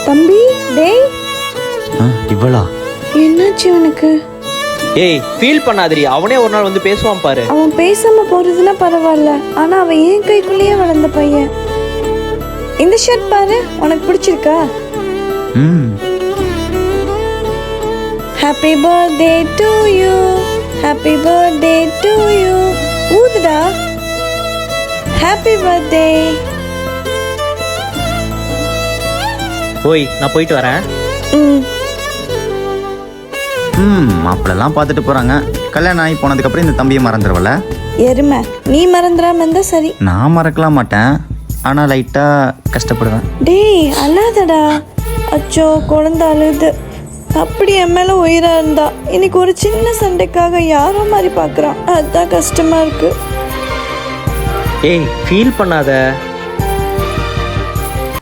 தம்பி டேய். இவளா? என்னாச்சு உனக்கு? ஏய் ஃபீல் பண்ணாதடி, அவனே ஒரு நாள் வந்து பேசுவான் பாரு. அவன் பேசாம போறதுன்னா பரவாயில்ல, ஆனா அவன் ஏன் கைக்குள்ளேயே வளர்ந்த பையன். இந்த ஷர்ட் பாரு, உனக்கு பிடிச்சிருக்கா? Happy birthday to you, happy birthday to you. ஊதுடா. Happy birthday. ஓய் நான் போயிட்டு வரேன். மாப்பிள்ளலாம் பார்த்துட்டு போறாங்க. கல்யாணம் ஆகி போனதுக்கு அப்புறம் இந்த தம்பியை மறந்துடுவல? எருமை, நீ மறந்துடாம இருந்தா சரி. நான் மறக்கலாம் மாட்டேன், ஆனா லைட்டா கஷ்டப்படுவேன். டேய் அழாதடா. அச்சோ குழந்தை அழுது. அப்படி என் மேல உயிரா இருந்தா இன்னைக்கு ஒரு சின்ன சண்டைக்காக யாரோ மாதிரி பாக்குறான். அதுதான் கஷ்டமா இருக்கு. ஏய் ஃபீல் பண்ணாத.